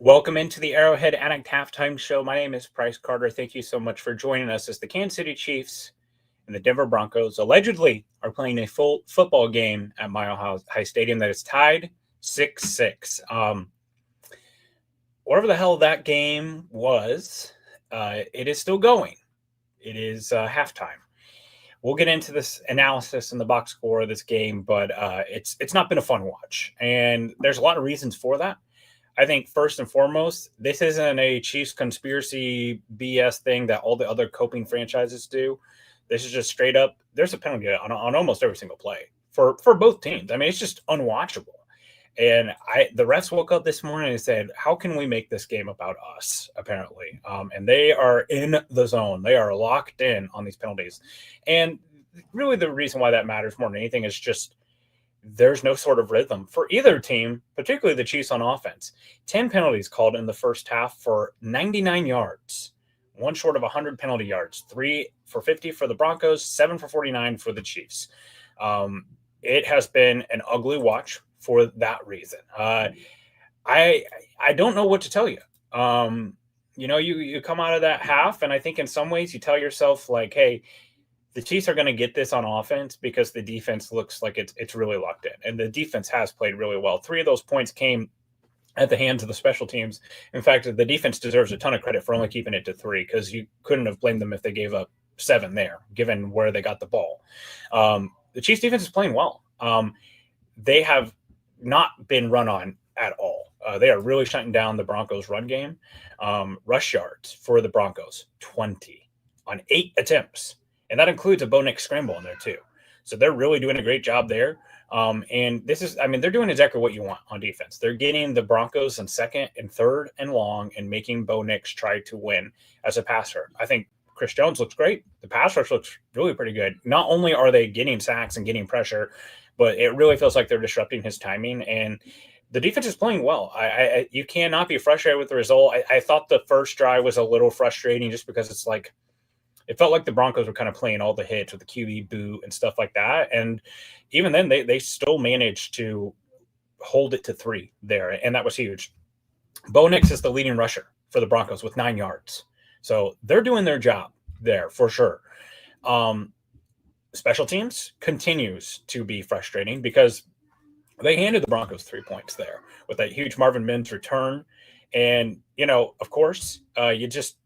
Welcome into the Arrowhead Addict halftime show. My name is Bryce Carter. Thank you so much for joining us as the Kansas City Chiefs and the Denver Broncos allegedly are playing a full football game at Mile High Stadium that is tied 6-6. Whatever the hell that game was, it is still going. It is halftime. We'll get into this analysis and the box score of this game, but it's not been a fun watch, and there's a lot of reasons for that. I think first and foremost, this isn't a Chiefs conspiracy BS thing that all the other coping franchises do. This is just straight up. There's a penalty on almost every single play for both teams. I mean, it's just unwatchable. And the refs woke up this morning and said, "How can we make this game about us?" Apparently, and they are in the zone. They are locked in on these penalties, and really the reason why that matters more than anything is just there's no sort of rhythm for either team, particularly the Chiefs on offense. 10 penalties called in the first half for 99 yards, one short of 100 penalty yards, 3 for 50 for the Broncos, 7 for 49 for the Chiefs. It has been an ugly watch for that reason. I don't know what to tell you. You come out of that half, and I think in some ways you tell yourself, like, hey, the Chiefs are going to get this on offense because the defense looks like it's really locked in. And the defense has played really well. 3 of those points came at the hands of the special teams. In fact, the defense deserves a ton of credit for only keeping it to 3 because you couldn't have blamed them if they gave up 7 there, given where they got the ball. The Chiefs defense is playing well. They have not been run on at all. They are really shutting down the Broncos' run game. Rush yards for the Broncos, 20 on 8 attempts. And that includes a Bo Nix scramble in there too. So they're really doing a great job there. And they're doing exactly what you want on defense. They're getting the Broncos in second and third and long and making Bo Nix try to win as a passer. I think Chris Jones looks great. The pass rush looks really pretty good. Not only are they getting sacks and getting pressure, but it really feels like they're disrupting his timing. And the defense is playing well. You cannot be frustrated with the result. I thought the first drive was a little frustrating just because it's like, it felt like the Broncos were kind of playing all the hits with the QB boot and stuff like that. And even then, they still managed to hold it to 3 there, and that was huge. Bo Nix is the leading rusher for the Broncos with 9 yards. So they're doing their job there for sure. Special teams continues to be frustrating because they handed the Broncos 3 points there with that huge Marvin Mims return. And, of course, you just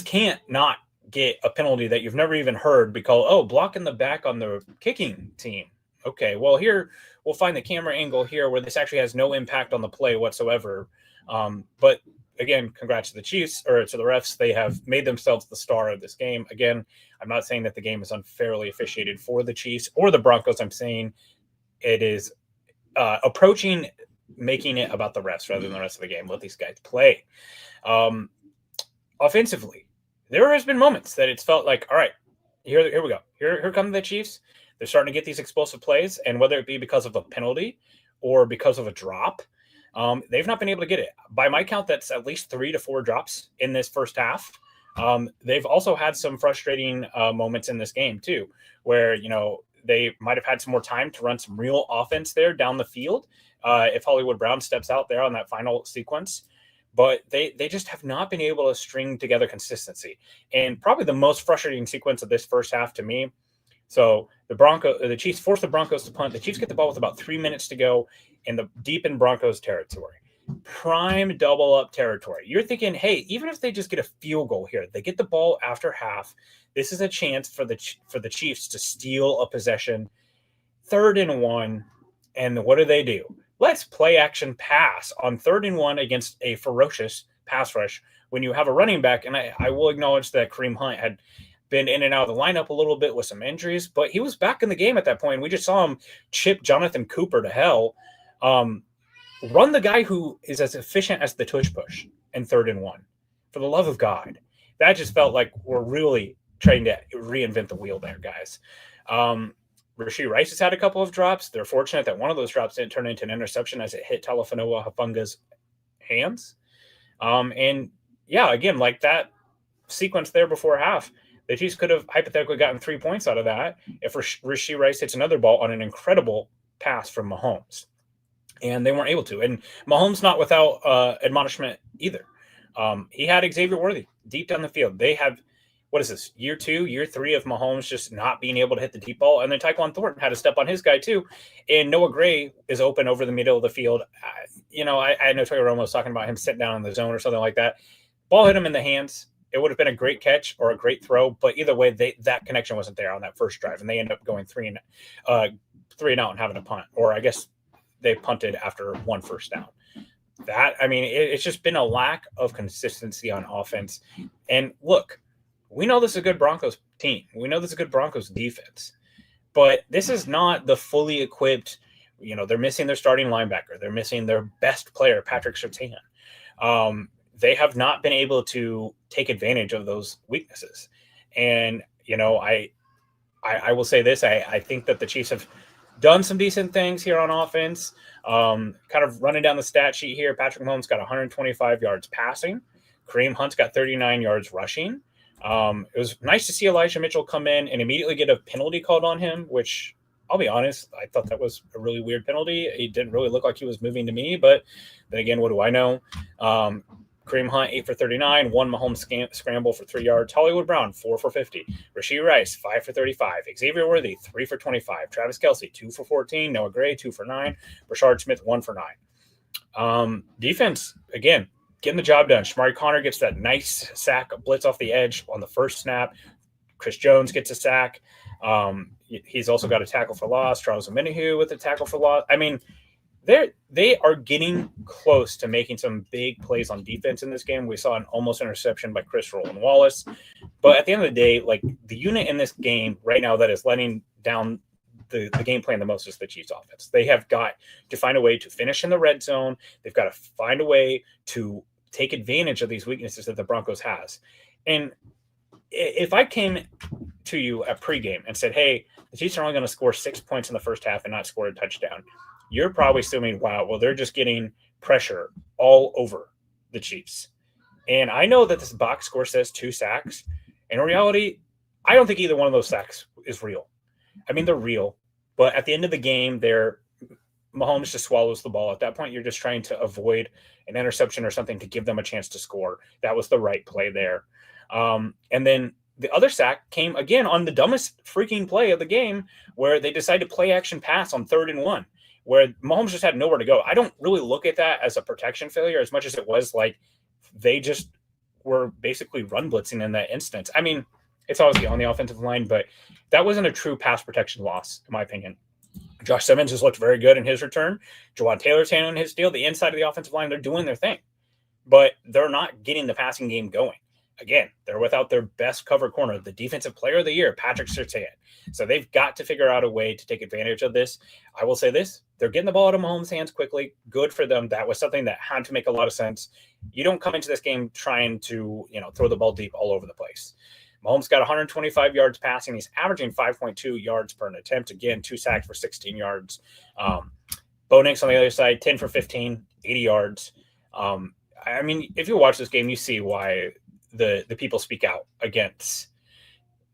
can't not get a penalty that you've never even heard because, blocking the back on the kicking team. Okay, well, here we'll find the camera angle here where this actually has no impact on the play whatsoever. But again, congrats to the Chiefs or to the refs. They have made themselves the star of this game. Again, I'm not saying that the game is unfairly officiated for the Chiefs or the Broncos. I'm saying it is approaching making it about the refs rather than the rest of the game. Let these guys play. Offensively, there has been moments that it's felt like, all right, here we go. Here come the Chiefs. They're starting to get these explosive plays, and whether it be because of a penalty or because of a drop, they've not been able to get it. By my count, that's at least 3 to 4 drops in this first half. They've also had some frustrating moments in this game too, where they might have had some more time to run some real offense there down the field if Hollywood Brown steps out there on that final sequence. But they just have not been able to string together consistency. And probably the most frustrating sequence of this first half to me. So the Chiefs force the Broncos to punt. The Chiefs get the ball with about 3 minutes to go deep in Broncos territory. Prime double up territory. You're thinking, hey, even if they just get a field goal here, they get the ball after half. This is a chance for the Chiefs to steal a possession. 3rd and 1. And what do? Let's play action pass on 3rd and 1 against a ferocious pass rush when you have a running back. And I will acknowledge that Kareem Hunt had been in and out of the lineup a little bit with some injuries, but he was back in the game at that point. We just saw him chip Jonathan Cooper to hell. Run the guy who is as efficient as the tush push in 3rd and 1. For the love of God. That just felt like we're really trying to reinvent the wheel there, guys. Rashee Rice has had a couple of drops. They're fortunate that one of those drops didn't turn into an interception as it hit Talanoa Hafunga's hands. Again, like that sequence there before half, the Chiefs could have hypothetically gotten 3 points out of that if Rashee Rice hits another ball on an incredible pass from Mahomes. and they weren't able to. And Mahomes not without admonishment either. He had Xavier Worthy deep down the field. They have, what is this, year 2, year 3 of Mahomes just not being able to hit the deep ball. And then Tyquan Thornton had to step on his guy too. And Noah Gray is open over the middle of the field. I know Toy Romo was talking about him sitting down in the zone or something like that. Ball hit him in the hands. It would have been a great catch or a great throw, but either way, that connection wasn't there on that first drive, and they end up going 3 and out and having a punt, or I guess they punted after 1 first down. It's just been a lack of consistency on offense. And look, we know this is a good Broncos team. We know this is a good Broncos defense, but this is not the fully equipped. They're missing their starting linebacker. They're missing their best player, Patrick Surtain. They have not been able to take advantage of those weaknesses. And, I will say this. I think that the Chiefs have done some decent things here on offense. Kind of running down the stat sheet here. Patrick Mahomes got 125 yards passing. Kareem Hunt's got 39 yards rushing. It was nice to see Elijah Mitchell come in and immediately get a penalty called on him, which I'll be honest, I thought that was a really weird penalty. He didn't really look like he was moving to me, but then again, what do I know? Kareem Hunt, 8 for 39, 1 Mahomes scramble for 3 yards. Hollywood Brown, 4 for 50. Rashee Rice, 5 for 35. Xavier Worthy, 3 for 25. Travis Kelce, 2 for 14. Noah Gray, 2 for 9. Rashard Smith, 1 for 9. Defense, again, getting the job done. Shamari Connor gets that nice sack, blitz off the edge on the first snap. Chris Jones gets a sack. He's also got a tackle for loss. Charles Omenihu with a tackle for loss. They are getting close to making some big plays on defense in this game. We saw an almost interception by Chris Roland Wallace. But at the end of the day, like, the unit in this game right now that is letting down the game plan the most is the Chiefs offense. They have got to find a way to finish in the red zone. They've got to find a way to take advantage of these weaknesses that the Broncos has. And if I came to you at pregame and said, hey, the Chiefs are only going to score 6 points in the first half and not score a touchdown, you're probably assuming, wow, well, they're just getting pressure all over the Chiefs. And I know that this box score says 2 sacks. In reality, I don't think either one of those sacks is real. They're real, but at the end of the game, Mahomes just swallows the ball. At that point, you're just trying to avoid an interception or something to give them a chance to score. That was the right play there. And then the other sack came again on the dumbest freaking play of the game, where they decided to play action pass on 3rd and 1, where Mahomes just had nowhere to go. I don't really look at that as a protection failure as much as it was like they just were basically run blitzing in that instance. It's obviously on the offensive line, but that wasn't a true pass protection loss, in my opinion. Josh Simmons has looked very good in his return. Jawan Taylor's handling his deal. The inside of the offensive line, they're doing their thing, but they're not getting the passing game going. Again, they're without their best cover corner, the defensive player of the year, Patrick Surtain. So they've got to figure out a way to take advantage of this. I will say this, they're getting the ball out of Mahomes' hands quickly. Good for them. That was something that had to make a lot of sense. You don't come into this game trying to, throw the ball deep all over the place. Mahomes got 125 yards passing. He's averaging 5.2 yards per an attempt. Again, 2 sacks for 16 yards. Bo Nix on the other side, 10 for 15, 80 yards. If you watch this game, you see why the people speak out against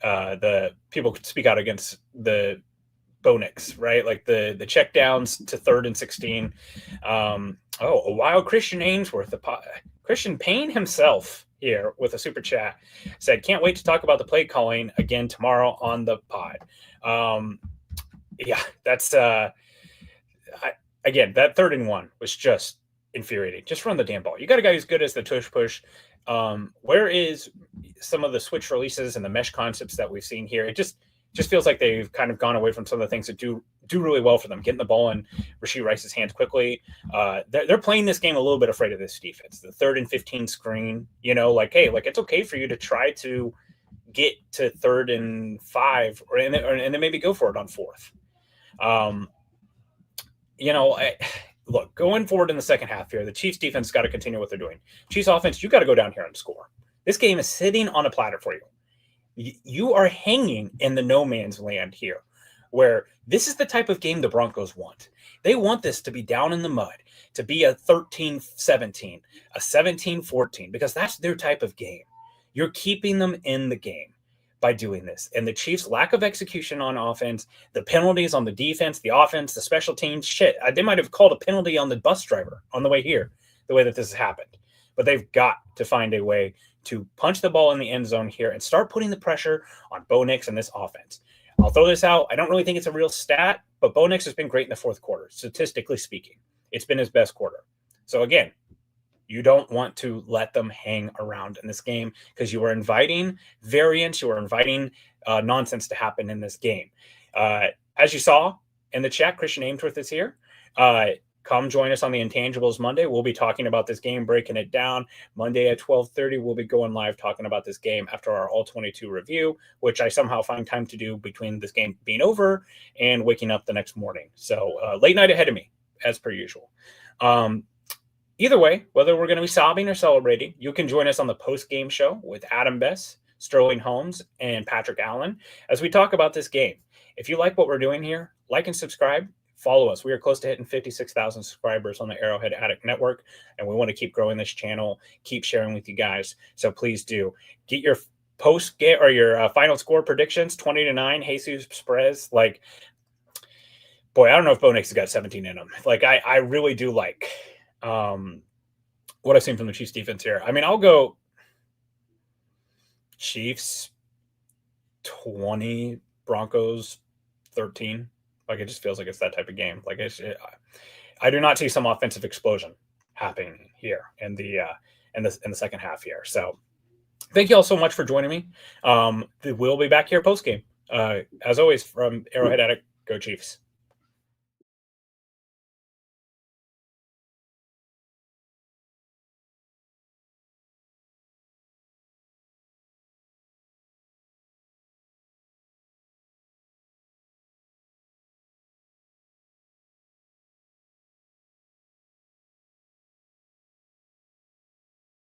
the Bo Nix, right? Like the check downs to 3rd and 16. A wild Christian Ainsworth, Christian Payne himself here with a super chat said, can't wait to talk about the play calling again tomorrow on the pod. That's again, that 3rd and 1 was just infuriating. Just run the damn ball. You got a guy who's good as the tush push. Where is some of the switch releases and the mesh concepts that we've seen here? It just feels like they've kind of gone away from some of the things that do really well for them, getting the ball in Rashee Rice's hands quickly. They're playing this game a little bit afraid of this defense. The 3rd and 15 screen, it's okay for you to try to get to 3rd and 5 and then maybe go for it on 4th. Look, going forward in the second half here, the Chiefs defense got to continue what they're doing. Chiefs offense, you got to go down here and score. This game is sitting on a platter for you. You are hanging in the no man's land here, where this is the type of game the Broncos want. They want this to be down in the mud, to be a 13-17, a 17-14, because that's their type of game. You're keeping them in the game. by doing this. And the Chiefs' lack of execution on offense, the penalties on the defense, the offense, the special teams, shit. They might have called a penalty on the bus driver on the way here, the way that this has happened. But they've got to find a way to punch the ball in the end zone here and start putting the pressure on Bo Nix and this offense. I'll throw this out. I don't really think it's a real stat, but Bo Nix has been great in the fourth quarter, statistically speaking. It's been his best quarter. So again, you don't want to let them hang around in this game because you are inviting variance. You are inviting nonsense to happen in this game. As you saw in the chat, Christian Ainsworth is here. Come join us on the Intangibles Monday. We'll be talking about this game, breaking it down. Monday at 12:30, we'll be going live talking about this game after our All-22 review, which I somehow find time to do between this game being over and waking up the next morning. So late night ahead of me, as per usual. Either way, whether we're going to be sobbing or celebrating, you can join us on the post-game show with Adam Bess, Sterling Holmes, and Patrick Allen as we talk about this game. If you like what we're doing here, like and subscribe. Follow us. We are close to hitting 56,000 subscribers on the Arrowhead Addict Network, and we want to keep growing this channel, keep sharing with you guys. So please do get your post-game or your final score predictions, 20-9, Jesus Perez. Like, boy, I don't know if Bo Nix has got 17 in him. Like, I really do like what I've seen from the Chiefs defense here. I mean, I'll go Chiefs 20, Broncos 13. Like, it just feels like it's that type of game. Like, I do not see some offensive explosion happening here in the second half here. So thank you all so much for joining me. We'll be back here post game. As always, from Arrowhead Addict, go Chiefs.